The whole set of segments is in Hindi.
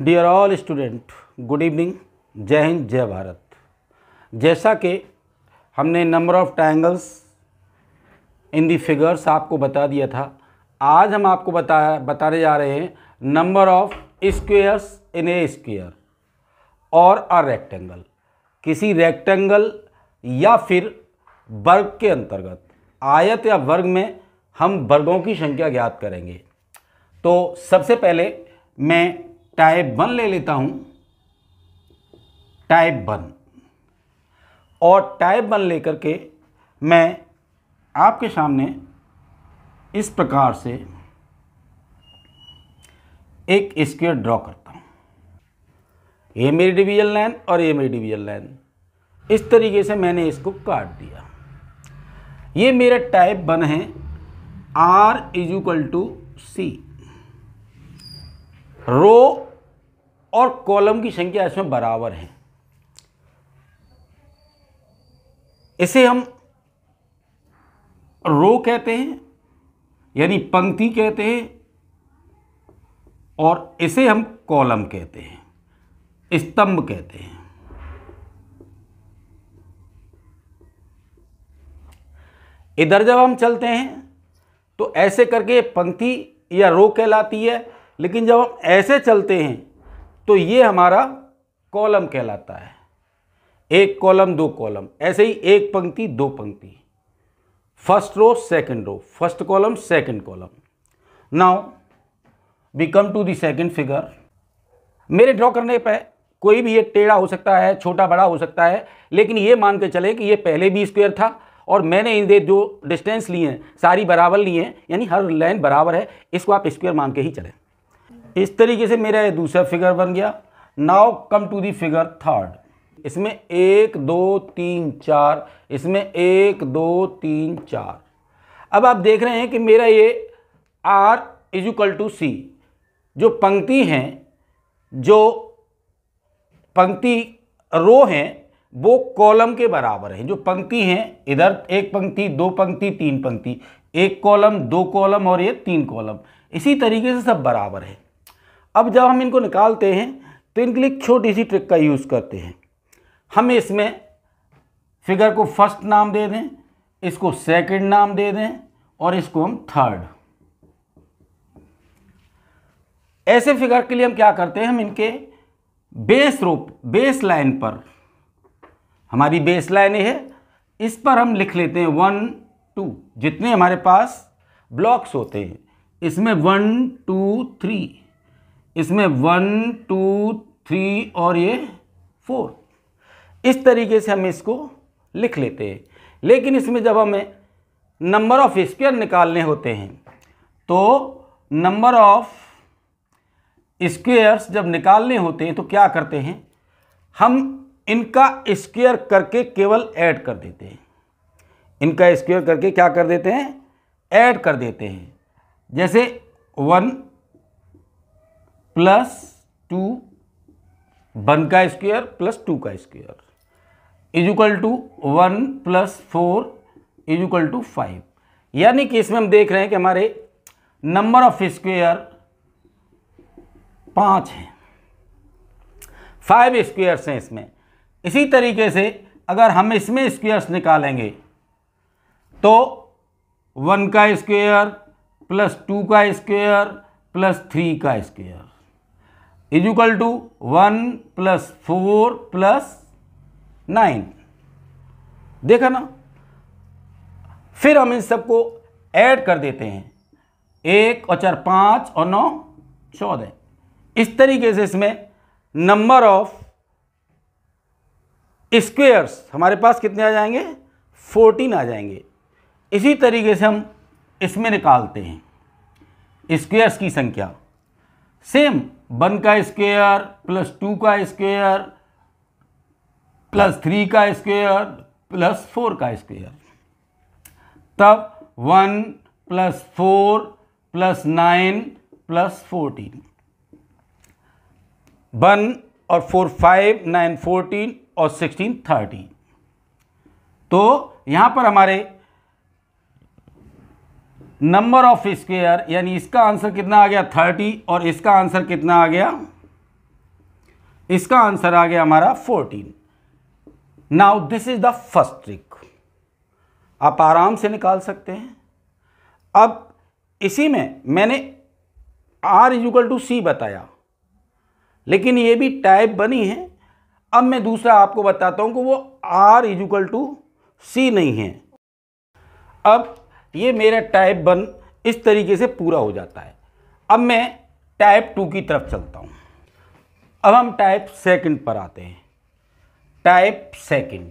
Dear all student, good evening. जय हिंद, जय भारत। जैसा कि हमने number of triangles in the figures आपको बता दिया था, आज हम आपको बताने जा रहे हैं number of squares in A square और अ रेक्टेंगल। किसी रेक्टेंगल या फिर वर्ग के अंतर्गत आयत या वर्ग में हम वर्गों की संख्या ज्ञात करेंगे। तो सबसे पहले मैं टाइप 1 ले लेता हूं, टाइप 1। और टाइप 1 लेकर के मैं आपके सामने इस प्रकार से एक स्क्वायर ड्रॉ करता हूं। ये मेरी डिवीजन लाइन और ये मेरी डिवीजन लाइन, इस तरीके से मैंने इसको काट दिया। ये मेरा टाइप 1 है। R = C। रो और कॉलम की संख्या इसमें बराबर है। इसे हम रो कहते हैं, यानी पंक्ति कहते हैं, और इसे हम कॉलम कहते हैं, स्तंभ कहते हैं। इधर जब हम चलते हैं तो ऐसे करके पंक्ति या रो कहलाती है, लेकिन जब हम ऐसे चलते हैं तो ये हमारा कॉलम कहलाता है। एक कॉलम दो कॉलम, ऐसे ही एक पंक्ति दो पंक्ति, first row second row, first column second column. Now we come to the second figure. मेरे ड्रॉ करने पर कोई भी एक टेढ़ा हो सकता है, छोटा बड़ा हो सकता है, लेकिन ये मान के चले कि ये पहले भी स्क्वायर था और मैंने इनके जो डिस्टेंस लिए हैं सारी बराबर लिए हैं, यानी हर लाइन बराबर है। इसको आप स्क्वायर मान के ही चलें। इस तरीके से मेरा ये दूसरा फिगर बन गया। Now come to the figure third. इसमें 1 2 3 4, इसमें 1 2 3 4। अब आप देख रहे हैं कि मेरा ये R = C, जो पंक्ति हैं, जो पंक्ति रो हैं, वो कॉलम के बराबर है। जो पंक्ति हैं, इधर एक पंक्ति दो पंक्ति तीन पंक्ति, एक कॉलम दो कॉलम और ये तीन कॉलम, इसी तरीके से सब बराबर है। अब जब हम इनको निकालते हैं तो इनके लिए छोटी सी ट्रिक का यूज़ करते हैं। हम इसमें फिगर को फर्स्ट नाम दे दें, इसको सेकंड नाम दे दें और इसको हम थर्ड। ऐसे फिगर के लिए हम क्या करते हैं, हम इनके बेस लाइन पर, हमारी बेस लाइन है, इस पर हम लिख लेते हैं 1 2। जितने हमारे पास ब्लॉक्स होते हैं, इसमें 1 2 3, इसमें 1 2 3 और ये 4। इस तरीके से हम इसको लिख लेते हैं। लेकिन इसमें जब हमें नंबर ऑफ स्क्वायर निकालने होते हैं तो नंबर ऑफ स्क्वायर्स जब निकालने होते हैं तो क्या करते हैं, हम इनका स्क्वायर करके केवल ऐड कर देते हैं। इनका स्क्वायर करके क्या कर देते हैं, ऐड कर देते हैं। जैसे 1 + 2, 1 का स्क्वायर + 2 का स्क्वायर = 1 + 4 = 5। यानी कि इसमें हम देख रहे हैं कि हमारे नंबर ऑफ स्क्वायर 5 हैं, 5 स्क्वायर्स हैं इसमें। इसी तरीके से अगर हम इसमें स्क्वायर्स निकालेंगे तो 1 का स्क्वायर + 2 का स्क्वायर + 3 का स्क्वायर = 1 + 4 + 9। देखा ना। फिर हम इन सबको ऐड कर देते हैं, 1 और 4 5 और 9 14। इस तरीके से इसमें नंबर ऑफ स्क्वायर्स हमारे पास कितने आ जाएंगे, 14 आ जाएंगे। इसी तरीके से हम इसमें निकालते हैं स्क्वायर्स की संख्या। सेम 1 का स्क्वायर + 2 का स्क्वायर + 3 का स्क्वायर + 4 का स्क्वायर, तब 1 + 4 + 9 + 14, 1 और 4 5, 9 14 और 16 30। तो यहां पर हमारे नंबर ऑफ स्क्वायर, यानी इसका आंसर कितना आ गया 30 और इसका आंसर कितना आ गया इसका आंसर आ गया हमारा 14। Now this is the first trick, आप आराम से निकाल सकते हैं। अब इसी में मैंने r इक्वल टू सी बताया, लेकिन ये भी टाइप बनी है। अब मैं दूसरा आपको बताता हूं कि वो r इक्वल टू सी नहीं है। अब ये मेरा टाइप 1 इस तरीके से पूरा हो जाता है। अब मैं टाइप 2 की तरफ चलता हूं। अब हम टाइप सेकंड पर आते हैं। टाइप सेकंड,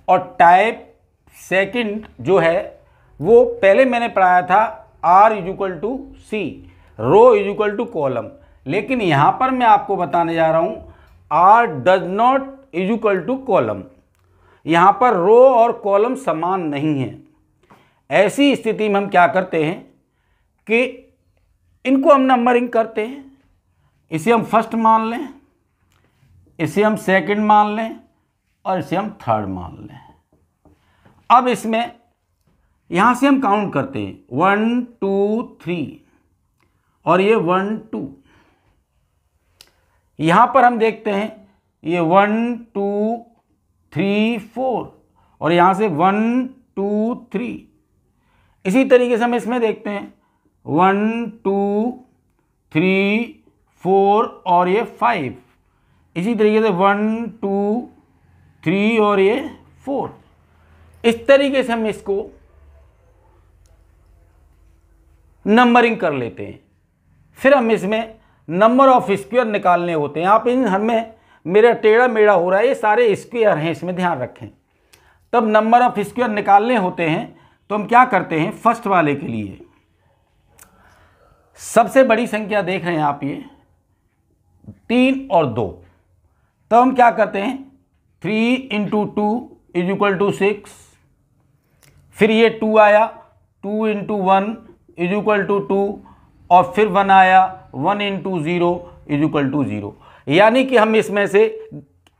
और टाइप सेकंड जो है वो पहले मैंने पढ़ाया था r equal to C, row equal to column, लेकिन यहां पर मैं आपको बताने जा रहा हूं r does not equal to column. यहां पर रो और कॉलम समान नहीं है। ऐसी स्थिति में हम क्या करते हैं कि इनको हम नंबरिंग करते हैं। इसे हम फर्स्ट मान लें, इसे हम सेकंड मान लें, और इसे हम थर्ड मान लें। अब इसमें यहां से हम काउंट करते हैं 1 2 3, और ये 1 2। यहां पर हम देखते हैं ये 1 2 3 4, और यहां से 1 2 3। इसी तरीके से हम इसमें देखते हैं 1 2 3 4, और ये 5। इसी तरीके से 1 2 3, और ये 4। इस तरीके से हम इसको नंबरिंग कर लेते हैं। फिर हम इसमें नंबर ऑफ स्क्वायर निकालने होते हैं। आप इन हमें मेरा टेढ़ा मेढ़ा हो रहा है, ये सारे स्क्वायर हैं, इसमें ध्यान रखें। तब नंबर ऑफ स्क्वायर निकालने होते हैं तो हम क्या करते हैं, फर्स्ट वाले के लिए सबसे बड़ी संख्या देख रहे हैं आप, ये 3 और 2। तब हम क्या करते हैं 3 इंटू 2 इज इक्वल टू 6। फिर ये 2 आया, 2 इंटू 1 इज इक्वल टू 2, और फिर 1 आया, 1 इंटू 0 इज इक्वल टू 0। यानी कि हम इसमें से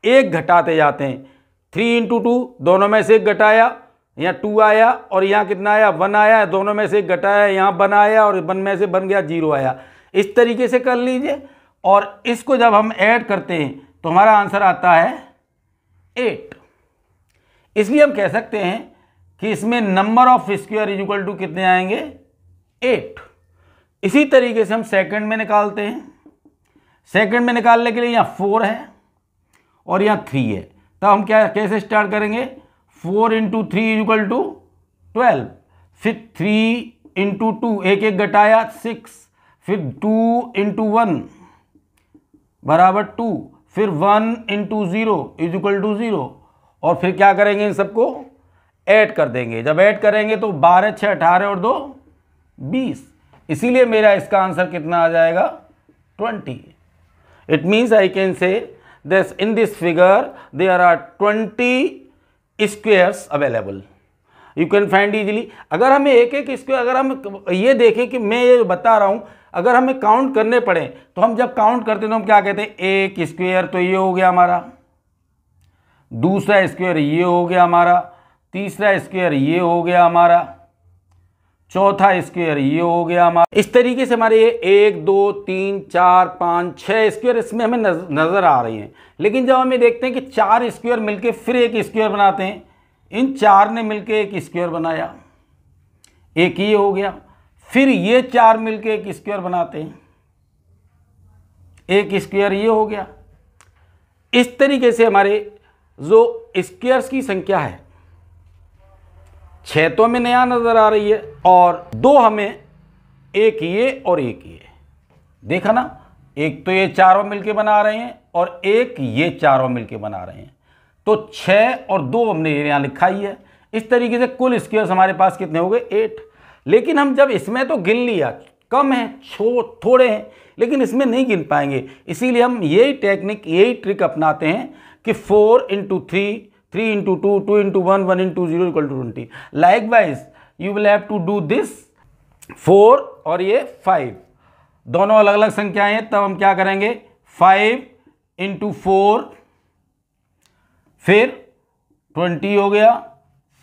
एक घटाते जाते हैं। 3 इंटू 2 दोनों में से एक घटाया, यहाँ 2 आया, और यहाँ कितना आया 1 आया, दोनों में से एक घटाया, यहाँ 1 आया, और 1 में से बन गया 0 आया। इस तरीके से कर लीजिए, और इसको जब हम ऐड करते हैं तो हमारा आंसर आता है 8। इसलिए हम कह सकते हैं कि इसमें number of square is equal to कितने आएंगे 8। इसी तरीके से हम सेकंड में निकालते हैं। सेकंड में निकालने के लिए यहाँ 4 है और यहाँ 3 है। तब हम क्या कैसे स्टार्ट करेंगे, 4 इंटू 3 इज इक्वल टू 12। फिर 3 इंटू 2, एक एक घटाया 6। फिर 2 इंटू 1 बराबर 2। फिर 1 इंटू 0 इज इक्वल टू 0। और फिर क्या करेंगे, इन सबको ऐड कर देंगे। जब ऐड करेंगे तो 12 6 18 और 2 20। इसीलिए मेरा इसका आंसर कितना आ जाएगा 20। It means I can say this in this figure there are 20 squares available, you can find easily. अगर हमें एक एक स्क्वायर, अगर हम ये देखें कि मैं ये बता रहा हूँ, अगर हमें काउंट करने पड़े तो हम जब काउंट करते हैं तो हम क्या कहते हैं, एक स्क्वायर तो ये हो गया हमारा, दूसरा स्क्वायर ये हो गया हमारा, तीसरा स्क्वायर ये हो गया हमारा, चौथा स्क्वायर ये हो गया हमारा। इस तरीके से हमारे ये 1 2 3 4 5 6 स्क्वायर इसमें हमें नजर आ रही हैं। लेकिन जब हमें देखते हैं कि 4 स्क्वायर मिलके फिर एक स्क्वायर बनाते हैं, इन 4 ने मिलके एक स्क्वायर बनाया, एक ये हो गया। फिर ये 4 मिलके एक स्क्वायर बनाते हैं, एक स्क्वायर ये हो गया। इस तरीके से हमारे जो स्क्वायर्स की संख्या है 6 तो हमें नया नजर आ रही है, और 2 हमें एक ये और एक ये, देखा ना, एक तो ये चारों मिलके बना रहे हैं और एक ये चारों मिलके बना रहे हैं। तो 6 और 2 हमने यहाँ लिखा ही है। इस तरीके से कुल स्क्वायर्स हमारे पास कितने हो गए 8। लेकिन हम जब इसमें तो गिन लिया, कम है, थोड़े हैं, लेकिन इसमें नहीं गिन पाएंगे। इसीलिए हम यही टेक्निक, यही ट्रिक अपनाते हैं कि 4 into 3, 3 into 2, 2 into 1, 1 into 0 equal to 20। Likewise you will have to do this. 4 और ये 5 दोनों अलग अलग संख्याएं हैं, तब हम क्या करेंगे 5 इंटू 4, फिर 20 हो गया,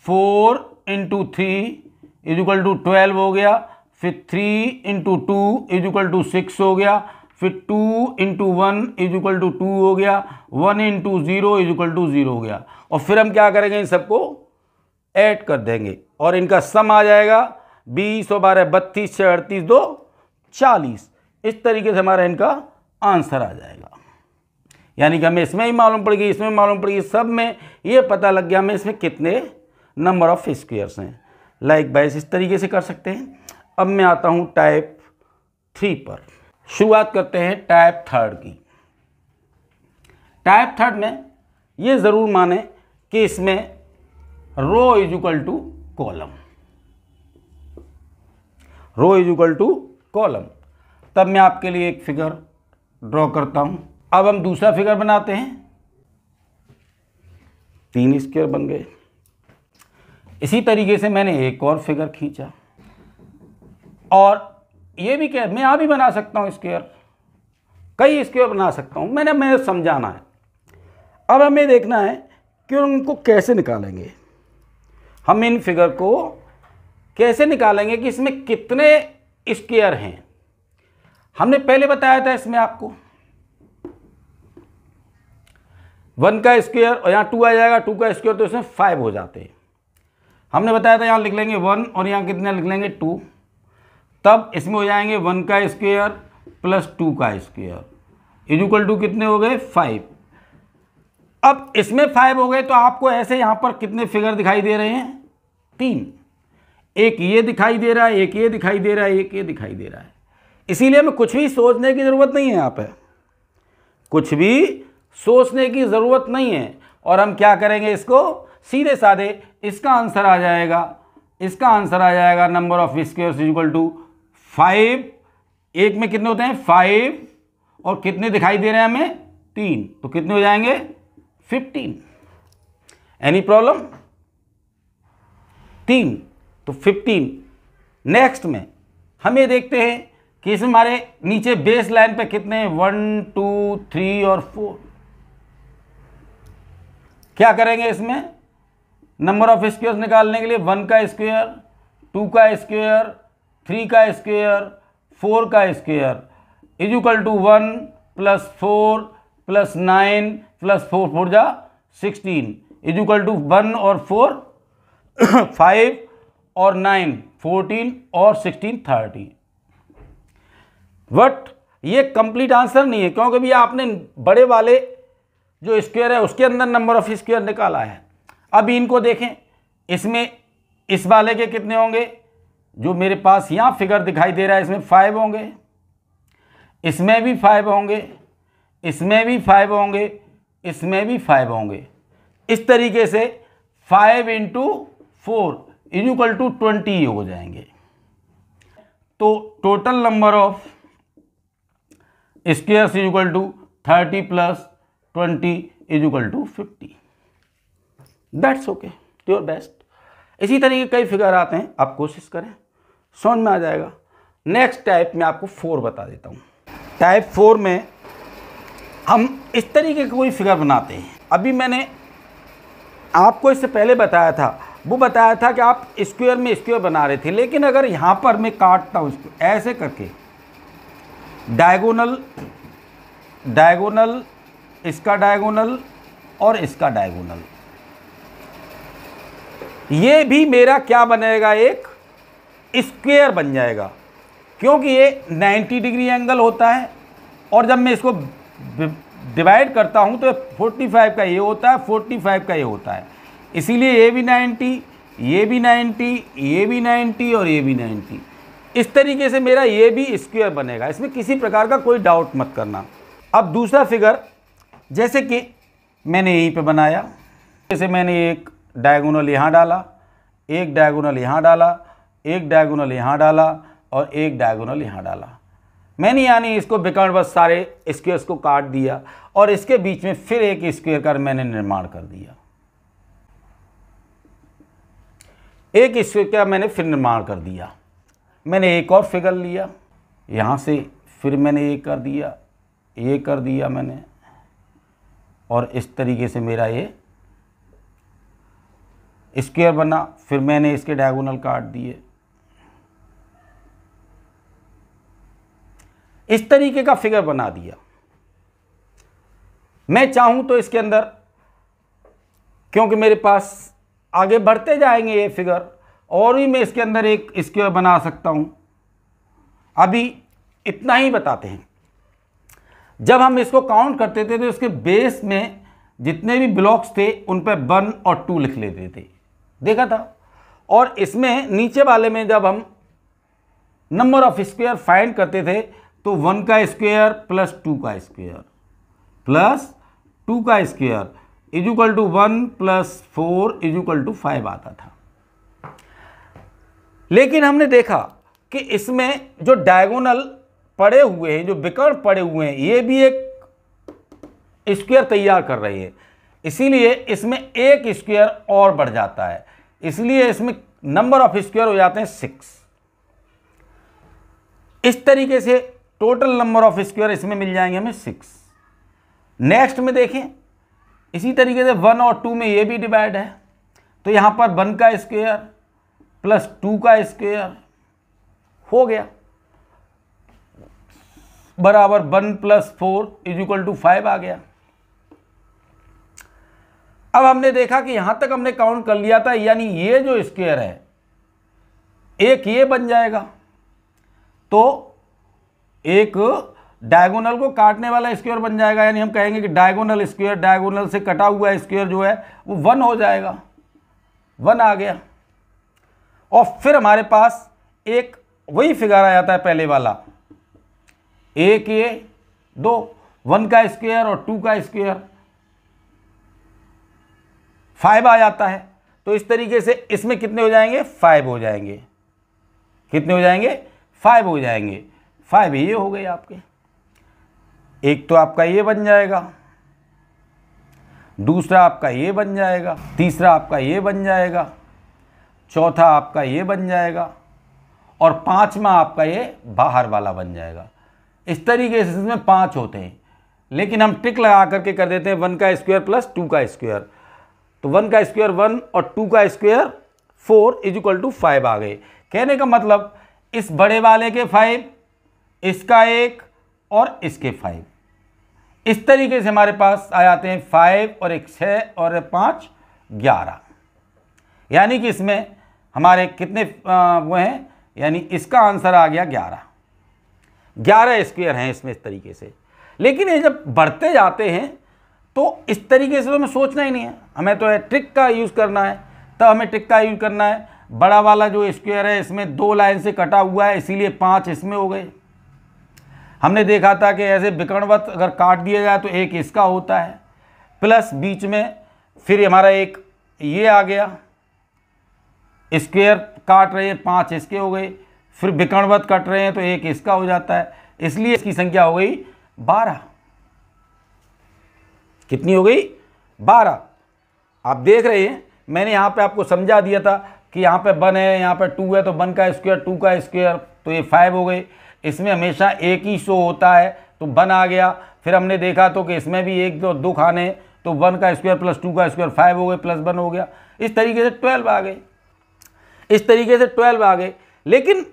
4 इंटू 3 इज इक्वल टू 12 हो गया, फिर 3 इंटू 2 इज इक्वल टू 6 हो गया, फिर 2 इंटू 1 इज इक्वल टू 2 हो गया, 1 इंटू 0 इज इक्वल टू 0 हो गया। और फिर हम क्या करेंगे, इन सबको ऐड कर देंगे और इनका सम आ जाएगा 20 और 12 32 6 38 2 40। इस तरीके से हमारा इनका आंसर आ जाएगा। यानी कि हमें इसमें ही मालूम पड़ गई, इसमें मालूम पड़ गई, सब में ये पता लग गया हमें इसमें कितने नंबर ऑफ स्क्वायर्स हैं। लाइकवाइज इस तरीके से कर सकते हैं। अब मैं आता हूं टाइप 3 पर। शुरुआत करते हैं टाइप 3 की। टाइप 3 में ये ज़रूर माने कि इसमें row is equal to column, row is equal to column. तब मैं आपके लिए एक फिगर ड्रॉ करता हूं। अब हम दूसरा फिगर बनाते हैं। 3 स्क्वायर बन गए। इसी तरीके से मैंने एक और फिगर खींचा और ये भी क्या, मैं यहां भी बना सकता हूं स्क्वायर, कई स्क्वायर बना सकता हूं। मैंने समझाना है। अब हमें देखना है कि उनको कैसे निकालेंगे। हम इन फिगर को कैसे निकालेंगे कि इसमें कितने स्क्वायर हैं। हमने पहले बताया था इसमें आपको 1 का स्क्वायर और यहाँ 2 आ जाएगा, 2 का स्क्वायर तो इसमें 5 हो जाते हैं। हमने बताया था यहाँ लिख लेंगे 1 और यहाँ कितने लिख लेंगे 2, तब इसमें हो जाएंगे 1 का स्क्वायर प्लस 2 का स्क्वायर इज इक्वल टू कितने हो गए 5। अब इसमें 5 हो गए तो आपको ऐसे यहाँ पर कितने फिगर दिखाई दे रहे हैं 3। एक ये दिखाई दे रहा है, एक ये दिखाई दे रहा है, एक ये दिखाई दे रहा है। इसीलिए हमें कुछ भी सोचने की ज़रूरत नहीं है। यहाँ पे कुछ भी सोचने की ज़रूरत नहीं है। और हम क्या करेंगे, इसको सीधे साधे इसका आंसर आ जाएगा, इसका आंसर आ जाएगा number of squares is equal to 5। एक में कितने होते हैं 5 और कितने दिखाई दे रहे हैं हमें 3, तो कितने हो जाएंगे 15। Any problem? 3 तो 15। नेक्स्ट में हम ये देखते हैं कि इसमें हमारे नीचे बेस लाइन पे कितने हैं 1 2 3 और 4। क्या करेंगे इसमें नंबर ऑफ स्क्वायर्स निकालने के लिए 1 का स्क्वायर, 2 का स्क्वायर, 3 का स्क्वायर, 4 का square is equal to 1 plus 4 plus 9 plus 4 4 जा 16 इज इक्वल टू 1 और 4 5 और 9 14 और 16 30। बट ये कंप्लीट आंसर नहीं है, क्योंकि भी आपने बड़े वाले जो स्क्वायर है उसके अंदर नंबर ऑफ स्क्वायर निकाला है। अब इनको देखें, इसमें इस वाले के कितने होंगे, जो मेरे पास यहाँ फिगर दिखाई दे रहा है इसमें 5 होंगे, इसमें भी 5 होंगे, इसमें भी 5 होंगे, इसमें भी 5 होंगे। इस तरीके से 5 इंटू 4 इज इक्वल टू 20 हो जाएंगे। तो total number of squares is equal to 30 plus 20 is equal to 50। That's okay, your best. इसी तरीके कई फिगर आते हैं, आप कोशिश करें, समझ में आ जाएगा। नेक्स्ट टाइप में आपको 4 बता देता हूँ। टाइप 4 में हम इस तरीके का कोई फिगर बनाते हैं। अभी मैंने आपको इससे पहले बताया था, वो बताया था कि आप स्क्वायर में स्क्वायर बना रहे थे, लेकिन अगर यहाँ पर मैं काटता हूँ इसको ऐसे करके, डायगोनल डायगोनल, इसका डायगोनल और इसका डायगोनल, ये भी मेरा क्या बनेगा, एक स्क्वायर बन जाएगा, क्योंकि ये 90 डिग्री एंगल होता है। और जब मैं इसको डिवाइड करता हूं तो 45 का ये होता है, 45 का ये होता है। इसीलिए ये भी 90, ये भी 90, ये भी 90 और ये भी 90। इस तरीके से मेरा ये भी स्क्वायर बनेगा, इसमें किसी प्रकार का कोई डाउट मत करना। अब दूसरा फिगर, जैसे कि मैंने यहीं पे बनाया, जैसे मैंने एक डायगोनल यहाँ डाला, एक डायगोनल यहाँ डाला, एक डायगोनल यहाँ डाला और एक डायगोनल यहाँ डाला। मैंने यानी इसको बिकॉर्ड बस सारे स्क्वायर्स को काट दिया और इसके बीच में फिर एक स्क्वायर का मैंने निर्माण कर दिया। एक स्क्वायर का मैंने फिर निर्माण कर दिया। मैंने एक और फिगर लिया, यहाँ से फिर मैंने ये कर दिया, ये कर दिया मैंने, और इस तरीके से मेरा ये स्क्वायर बना। फिर मैंने इसके डायगोनल काट दिए। इस तरीके का फिगर बना दिया। मैं चाहूं तो इसके अंदर, क्योंकि मेरे पास आगे बढ़ते जाएंगे ये फिगर, और भी मैं इसके अंदर एक स्क्वायर बना सकता हूं। अभी इतना ही बताते हैं। जब हम इसको काउंट करते थे तो इसके बेस में जितने भी ब्लॉक्स थे उन पर 1 और 2 लिख लेते थे, देखा था। और इसमें नीचे वाले में जब हम नंबर ऑफ स्क्वायर फाइंड करते थे तो 1 का स्क्वायर प्लस 2 का स्क्वायर प्लस 2 का square is equal to 1 plus 4 is equal to 5 आता था। लेकिन हमने देखा कि इसमें जो डायगोनल पड़े हुए हैं, जो विकर्ण पड़े हुए हैं, ये भी एक स्क्वायर तैयार कर रही है, इसीलिए इसमें एक स्क्वायर और बढ़ जाता है, इसलिए इसमें नंबर ऑफ स्क्वायर हो जाते हैं 6। इस तरीके से टोटल नंबर ऑफ स्क्वायर इसमें मिल जाएंगे हमें 6। नेक्स्ट में देखें, इसी तरीके से 1 और 2 में ये भी डिवाइड है, तो यहां पर 1 का स्क्वायर प्लस 2 का स्क्वायर हो गया बराबर 1 प्लस 4 इज इक्वल टू 5 आ गया। अब हमने देखा कि यहां तक हमने काउंट कर लिया था, यानी ये जो स्क्वायर है एक ये बन जाएगा, तो एक डायगोनल को काटने वाला स्क्वायर बन जाएगा, यानी हम कहेंगे कि डायगोनल स्क्वायर, डायगोनल से कटा हुआ स्क्वायर जो है वो 1 हो जाएगा, 1 आ गया। और फिर हमारे पास एक वही फिगर आ जाता है पहले वाला, एक ये 2, 1 का स्क्वायर और 2 का स्क्वायर 5 आ जाता है। तो इस तरीके से इसमें कितने हो जाएंगे, 5 हो जाएंगे। कितने हो जाएंगे, 5 हो जाएंगे। 5 ये हो गए आपके। एक तो आपका ये बन जाएगा, दूसरा आपका ये बन जाएगा, तीसरा आपका ये बन जाएगा, चौथा आपका ये बन जाएगा, और 5वां आपका ये बाहर वाला बन जाएगा। इस तरीके से इसमें 5 होते हैं, लेकिन हम टिक लगा करके कर देते हैं 1 का स्क्वायर प्लस 2 का स्क्वायर, तो 1 का स्क्वायर 1 और 2 का स्क्वायर 4 इज इक्वल टू 5 आ गए। कहने का मतलब इस बड़े वाले के 5, इसका 1 और इसके 5, इस तरीके से हमारे पास आ जाते हैं 5 और 1 6 और 5 11। यानी कि इसमें हमारे कितने वो हैं, यानी इसका आंसर आ गया 11 स्क्वायर हैं इसमें इस तरीके से। लेकिन ये जब बढ़ते जाते हैं तो इस तरीके से तो हमें सोचना ही नहीं है, हमें तो ट्रिक का यूज़ करना है। तब हमें ट्रिक का यूज़ करना है। बड़ा वाला जो स्क्वायर है इसमें 2 लाइन से कटा हुआ है, इसीलिए 5 इसमें हो गए। हमने देखा था कि ऐसे विकर्णवत अगर काट दिया जाए तो एक इसका होता है, प्लस बीच में फिर हमारा एक ये आ गया, स्क्वायर काट रहे हैं 5 इसके हो गए, फिर विकर्णवत कट रहे हैं तो एक इसका हो जाता है, इसलिए इसकी संख्या हो गई 12। कितनी हो गई, 12। आप देख रहे हैं मैंने यहाँ पे आपको समझा दिया था कि यहाँ पे 1 है, यहाँ पे 2 है, तो 1 का स्क्वायर 2 का स्क्वायर, तो ये 5 हो गए। इसमें हमेशा एक ही शो होता है तो 1 आ गया। फिर हमने देखा तो कि इसमें भी 1 2 खाने, तो 1 का स्क्वायर प्लस 2 का स्क्वायर 5 हो गए, प्लस 1 हो गया। इस तरीके से 12 आ गए, इस तरीके से 12 आ गए। लेकिन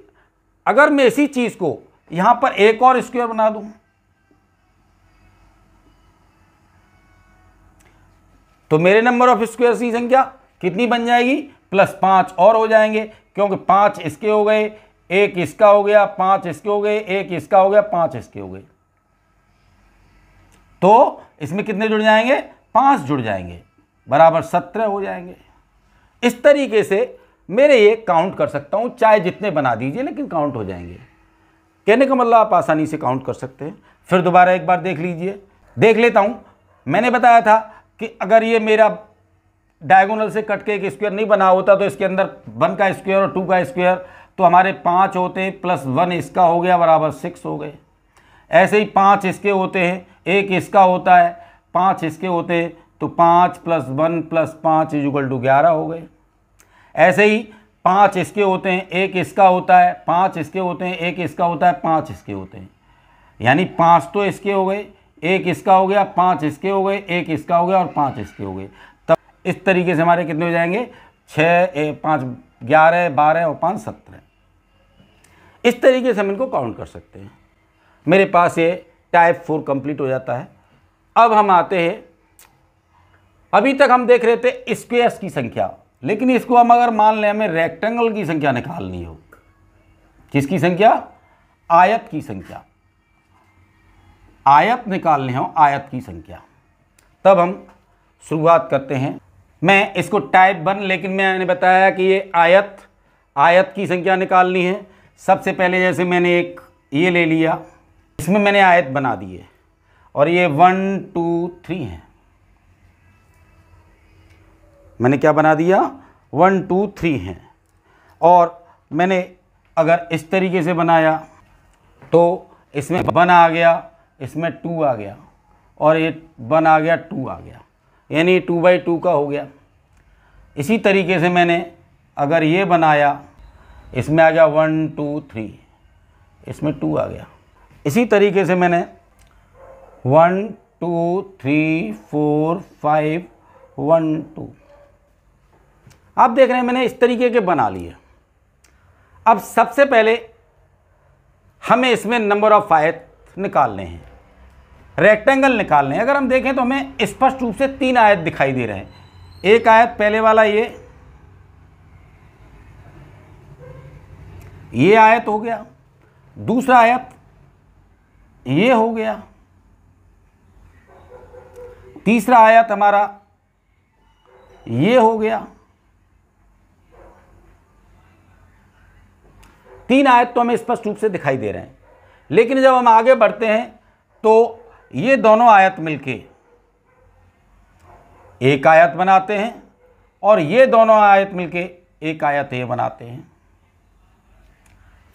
अगर मैं इसी चीज़ को यहाँ पर एक और स्क्वायर बना दूँ तो मेरे नंबर ऑफ स्क्वायर की संख्या कितनी बन जाएगी, प्लस 5 और हो जाएंगे, क्योंकि 5 इसके हो गए, एक इसका हो गया, 5 इसके हो गए, एक इसका हो गया, 5 इसके हो गए, तो इसमें कितने जुड़ जाएंगे, 5 जुड़ जाएंगे, बराबर 17 हो जाएंगे। इस तरीके से मेरे ये काउंट कर सकता हूं, चाहे जितने बना दीजिए लेकिन काउंट हो जाएंगे। कहने का मतलब आप आसानी से काउंट कर सकते हैं। फिर दोबारा एक बार देख लीजिए, देख लेता हूं। मैंने बताया था कि अगर ये मेरा डायगोनल से कट के एक स्क्वायर नहीं बना होता तो इसके अंदर 1 का स्क्वायर और 2 का स्क्वायर, तो हमारे 5 होते हैं, प्लस 1 इसका हो गया, बराबर 6 हो गए। ऐसे ही 5 इसके होते हैं, एक इसका होता है, 5 इसके होते हैं, तो 5 plus 1 plus 5 is equal to 11 हो गए। ऐसे ही 5 इसके होते हैं, एक इसका होता है, 5 इसके होते हैं, एक इसका होता है, 5 इसके होते हैं, यानी 5 तो इसके हो गए, एक इसका हो गया, 5 इसके हो गए, एक इसका हो गया और 5 इसके हो गए। तब इस तरीके से हमारे कितने हो जाएंगे, 6 5 11 12 और 5 17। इस तरीके से हम इनको काउंट कर सकते हैं। मेरे पास ये टाइप 4 कंप्लीट हो जाता है। अब हम आते हैं, अभी तक हम देख रहे थे स्क्वायर्स की संख्या, लेकिन इसको हम अगर मान लें हमें रेक्टेंगल की संख्या निकालनी हो, किसकी संख्या? आयत की संख्या, आयत निकालने हो, आयत की संख्या, तब हम शुरुआत करते हैं। मैं इसको टाइप 1, लेकिन मैंने बताया कि ये आयत की संख्या निकालनी है। सबसे पहले जैसे मैंने एक ये ले लिया, इसमें मैंने आयत बना दी है और ये 1 2 3 है। मैंने क्या बना दिया? 1 2 3 है। और मैंने अगर इस तरीके से बनाया तो इसमें 1 आ गया, इसमें 2 आ गया और ये 1 आ गया, 2 आ गया, यानी 2/2 का हो गया। इसी तरीके से मैंने अगर ये बनाया, इसमें आ गया 1 2 3, इसमें 2 आ गया। इसी तरीके से मैंने 1 2 3 4 5 1 2, आप देख रहे हैं मैंने इस तरीके के बना लिए। अब सबसे पहले हमें इसमें नंबर ऑफ आयत निकालने हैं, रेक्टेंगल निकालने हैं। अगर हम देखें तो हमें स्पष्ट रूप से 3 आयत दिखाई दे रहे हैं। एक आयत पहले वाला ये आयत हो गया, दूसरा आयत ये हो गया, तीसरा आयत हमारा ये हो गया। 3 आयत तो हमें स्पष्ट रूप से दिखाई दे रहे हैं। लेकिन जब हम आगे बढ़ते हैं तो ये दोनों आयत मिलके एक आयत बनाते हैं और ये दोनों आयत मिलके एक आयत ये बनाते हैं।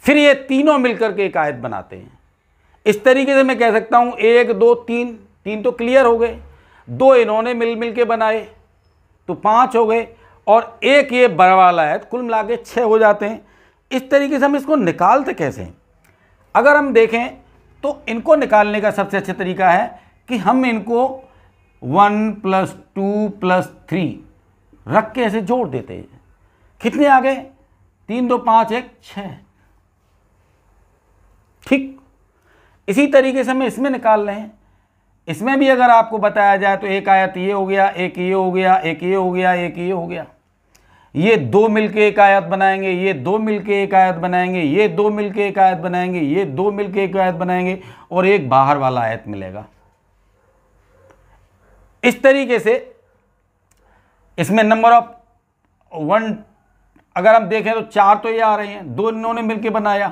फिर ये तीनों मिलकर के एक आयत बनाते हैं। इस तरीके से मैं कह सकता हूं 1 2 3 तो क्लियर हो गए, 2 इन्होंने मिल के बनाए तो 5 हो गए और एक ये बड़ा वाला आयत, कुल मिला के 6 हो जाते हैं। इस तरीके से हम इसको निकालते कैसे हैं? अगर हम देखें तो इनको निकालने का सबसे अच्छा तरीका है कि हम इनको 1 + 2 + 3 रख के ऐसे जोड़ देते हैं। कितने आ गए? 3 2 5 1 6। ठीक इसी तरीके से हमें इसमें निकाल रहे हैं। इसमें भी अगर आपको बताया जाए तो एक आयत ये हो गया, एक ये हो गया, एक ये हो गया, एक ये हो गया। ये 2 मिलके एक आयत बनाएंगे, ये 2 मिलके एक आयत बनाएंगे, ये 2 मिलके एक आयत बनाएंगे, ये 2 मिलके एक आयत बनाएंगे और एक बाहर वाला आयत मिलेगा। इस तरीके से इसमें नंबर ऑफ 1 अगर हम देखें तो 4 तो ये आ रहे हैं, 2 इन्होंने मिलके बनाया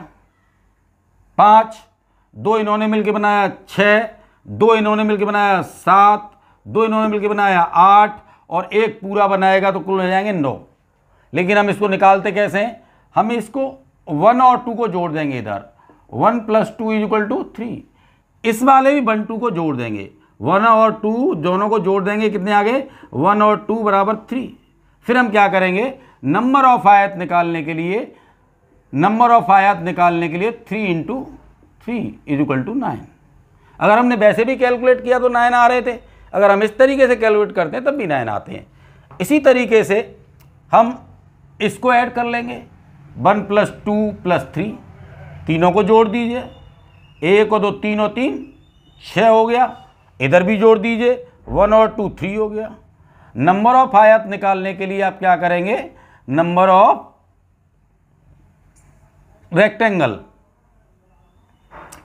5, 2 इन्होंने मिलके बनाया 6, 2 इन्होंने मिलके बनाया 7, 2 इन्होंने मिलके बनाया 8 और एक पूरा बनाएगा तो कुल हो जाएंगे 9। लेकिन हम इसको निकालते कैसे हैं? हम इसको 1 और 2 को जोड़ देंगे इधर, 1 + 2 = 3। इस वाले भी 1 2 को जोड़ देंगे, 1 और 2 दोनों को जोड़ देंगे, कितने आ गए? 1 और 2 = 3। फिर हम क्या करेंगे? नंबर ऑफ आयत निकालने के लिए 3 × 3 = 9। अगर हमने वैसे भी कैलकुलेट किया तो 9 आ रहे थे, अगर हम इस तरीके से कैलकुलेट करते हैं तब भी 9 आते हैं। इसी तरीके से हम इसको ऐड कर लेंगे, 1 + 2 + 3, तीनों को जोड़ दीजिए, 1 और 2 3 और 3 6 हो गया। इधर भी जोड़ दीजिए, 1 और 2 3 हो गया। नंबर ऑफ आयत निकालने के लिए आप क्या करेंगे? Number of rectangle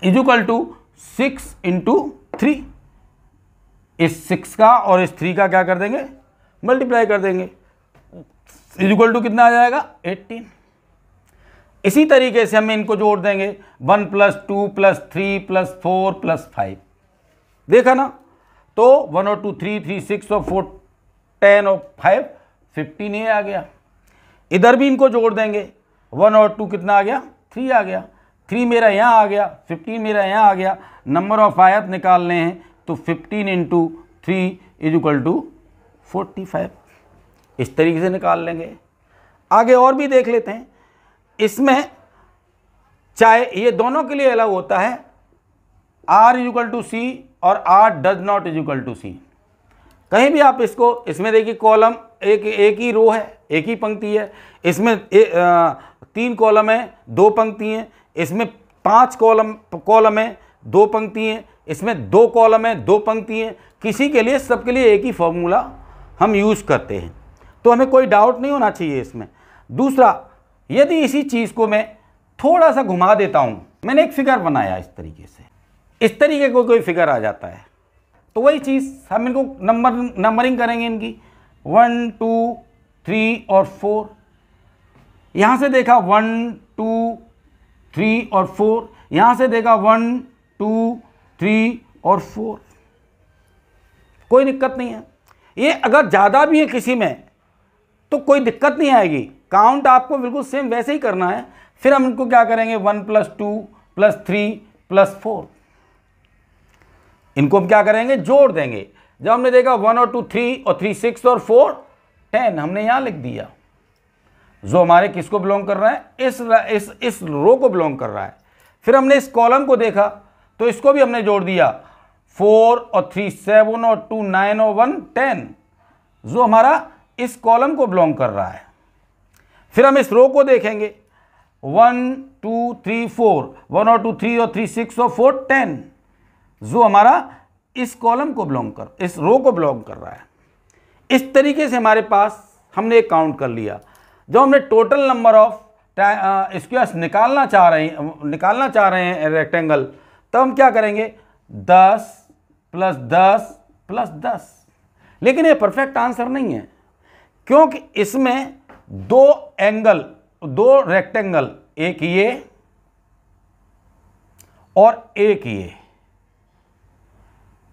= 6 × 3। इस 6 का और इस 3 का क्या कर देंगे? मल्टीप्लाई कर देंगे, इक्वल टू कितना आ जाएगा? 18। इसी तरीके से हम इनको जोड़ देंगे, 1 + 2 + 3 + 4 + 5। देखा ना? तो 1 और 2 3 3 6 और 4 10 और 5 15 ये आ गया। इधर भी इनको जोड़ देंगे, 1 और 2 कितना आ गया? 3 आ गया। 3 मेरा यहाँ आ गया, 15 मेरा यहाँ आ गया। नंबर ऑफ आयत निकालने हैं तो 15 × 3 = 45। इस तरीके से निकाल लेंगे। आगे और भी देख लेते हैं। इसमें चाहे ये दोनों के लिए अलग होता है, R = C और R does not = C। कहीं भी आप इसको, इसमें देखिए कॉलम एक ही रो है, एक ही पंक्ति है। इसमें 3 कॉलम है, 2 पंक्ति हैं। इसमें 5 कॉलम है, दो पंक्ति हैं, इसमें दो कॉलम हैं, दो पंक्ति हैं, किसी के लिए सबके लिए एक ही फॉर्मूला हम यूज़ करते हैं, तो हमें कोई डाउट नहीं होना चाहिए इसमें। दूसरा, यदि इसी चीज़ को मैं थोड़ा सा घुमा देता हूँ, मैंने एक फिगर बनाया इस तरीके से, इस तरीके को कोई फिगर आ जाता है, तो वही चीज़ हम इनको नंबरिंग करेंगे इनकी 1 2 3 और 4। यहाँ से देखा 1 2 3 और 4, यहाँ से देखा 1 2 3 और 4, कोई दिक्कत नहीं है। ये अगर ज़्यादा भी है किसी में तो कोई दिक्कत नहीं आएगी, काउंट आपको बिल्कुल सेम वैसे ही करना है। फिर हम इनको क्या करेंगे 1 + 2 + 3 + 4, इनको हम क्या करेंगे जोड़ देंगे। जब हमने देखा 1 और 2 3 और 3 6 और 4 10, हमने यहाँ लिख दिया, जो हमारे किसको बिलोंग कर रहा है, इस रो को बिलोंग कर रहा है। फिर हमने इस कॉलम को देखा तो इसको भी हमने जोड़ दिया, 4 और 3 7 और 2 9 और 1 10, जो हमारा इस कॉलम को बिलोंग कर रहा है। फिर हम इस रो को देखेंगे 1 2 3 4, 1 और 2 3 और 3 6 और 4 10, जो हमारा इस कॉलम को बिलोंग कर, इस रो को बिलोंग कर रहा है। इस तरीके से हमारे पास हमने एक काउंट कर लिया। जब हमने टोटल नंबर ऑफ स्क्वायर्स निकालना चाह रहे हैं रेक्टेंगल, तब हम क्या करेंगे 10 + 10 + 10। लेकिन ये परफेक्ट आंसर नहीं है, क्योंकि इसमें दो रेक्टेंगल, एक ये और एक ये,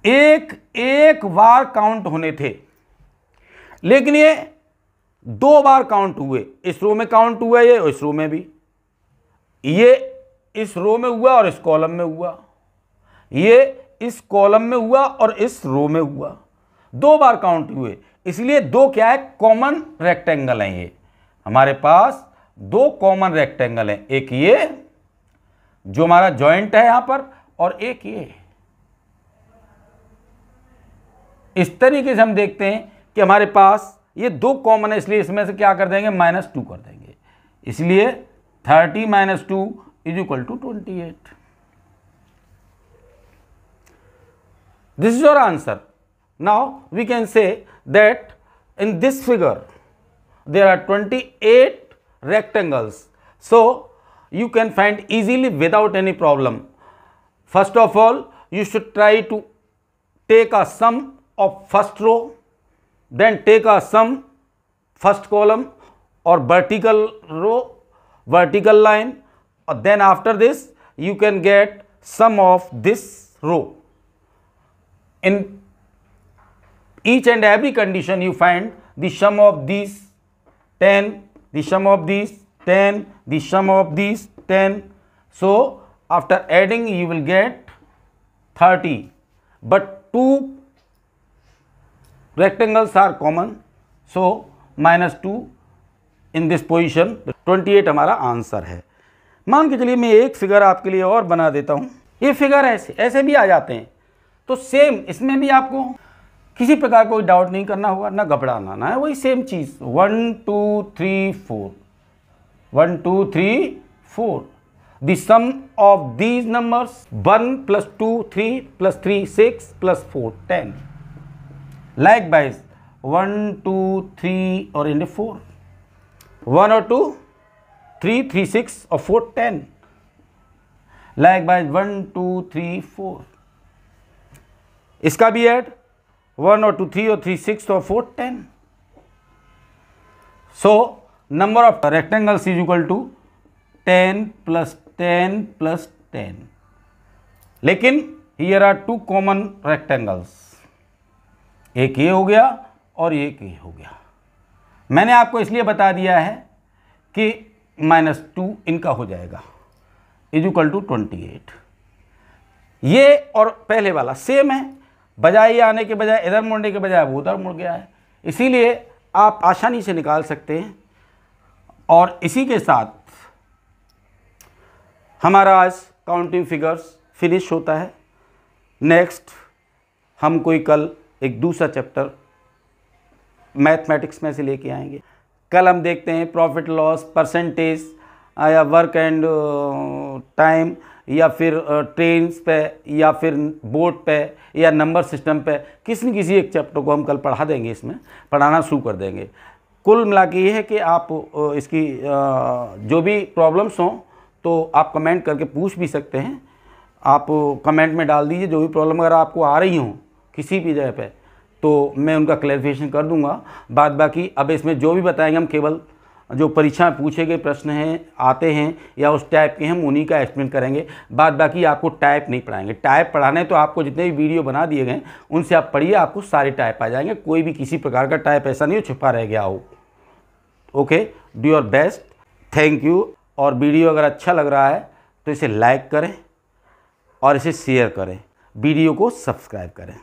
एक बार काउंट होने थे, लेकिन ये 2 बार काउंट हुए। इस रो में काउंट हुआ ये, और इस रो में भी, ये इस रो में हुआ और इस कॉलम में हुआ, ये इस कॉलम में हुआ और इस रो में हुआ, 2 बार काउंट हुए। इसलिए दो क्या है, कॉमन रेक्टेंगल हैं। ये हमारे पास 2 कॉमन रेक्टेंगल हैं, एक ये जो हमारा जॉइंट है यहां पर, और एक ये। इस तरीके से हम देखते हैं कि हमारे पास ये 2 कॉमन है, इसलिए इसमें से क्या कर देंगे -2 कर देंगे। इसलिए 30 - 2 = 28। This is your answer. Now we can say that in this figure there are 28 rectangles, so you can find easily without any problem. First of all, you should try to take a sum of first row, then take a sum first column or vertical row, vertical line, or then after this you can get sum of this row. In each and every condition you find the sum of these 10, the sum of these 10, the sum of these 10. So after adding you will get 30, but 2 rectangles are common, so -2 in this position, 28 हमारा आंसर है। मान के चलिए मैं एक फिगर आपके लिए और बना देता हूँ। ये फिगर ऐसे भी आ जाते हैं, तो सेम इसमें भी आपको किसी प्रकार कोई डाउट नहीं करना होगा, ना घबराना ना है, वही same cheese 1 2 3 4, 1 2 3 4, the sum of these numbers 1 + 2 3 + 3 6 + 4 10. Likewise 1 2 3 और in 4, 1 और 2 3 3 6 और 4 10. Likewise 1 2 3 4, इसका भी ऐड 1 और 2 3 और 3 6 और 4 10. So number of rectangles is equal to 10 + 10 + 10. लेकिन here are 2 common rectangles, एक ये हो गया और एक ये हो गया। मैंने आपको इसलिए बता दिया है कि -2 इनका हो जाएगा, = 28। ये और पहले वाला सेम है, बजाय ये आने के बजाय इधर मुड़ने के बजाय वो उधर मुड़ गया है, इसीलिए आप आसानी से निकाल सकते हैं। और इसी के साथ हमारा आज काउंटिंग फिगर्स फिनिश होता है। नेक्स्ट हम कोई कल एक दूसरा चैप्टर मैथमेटिक्स में से लेके आएंगे। कल हम देखते हैं प्रॉफिट लॉस, परसेंटेज या वर्क एंड टाइम, या फिर ट्रेन्स पे या फिर बोर्ड पे या नंबर सिस्टम पे किसी न किसी एक चैप्टर को हम कल पढ़ा देंगे, इसमें पढ़ाना शुरू कर देंगे। कुल मिला के ये है कि आप इसकी जो भी प्रॉब्लम्स हों तो आप कमेंट करके पूछ भी सकते हैं। आप कमेंट में डाल दीजिए जो भी प्रॉब्लम अगर आपको आ रही हो किसी भी जगह पे, तो मैं उनका क्लैरिफिकेशन कर दूंगा। बाद बाकी अब इसमें जो भी बताएंगे हम केवल जो परीक्षा में पूछे गए प्रश्न हैं आते हैं या उस टाइप के हम उन्हीं का एक्सप्लेन करेंगे। बाद बाकी आपको टाइप नहीं पढ़ाएंगे। टाइप पढ़ाने तो आपको जितने भी वीडियो बना दिए गए उनसे आप पढ़िए, आपको सारे टाइप आ जाएंगे। कोई भी किसी प्रकार का टाइप ऐसा नहीं हो छुपा रह गया हो। Okay, do your best, thank you. और वीडियो अगर अच्छा लग रहा है तो इसे लाइक करें और इसे शेयर करें, वीडियो को सब्सक्राइब करें।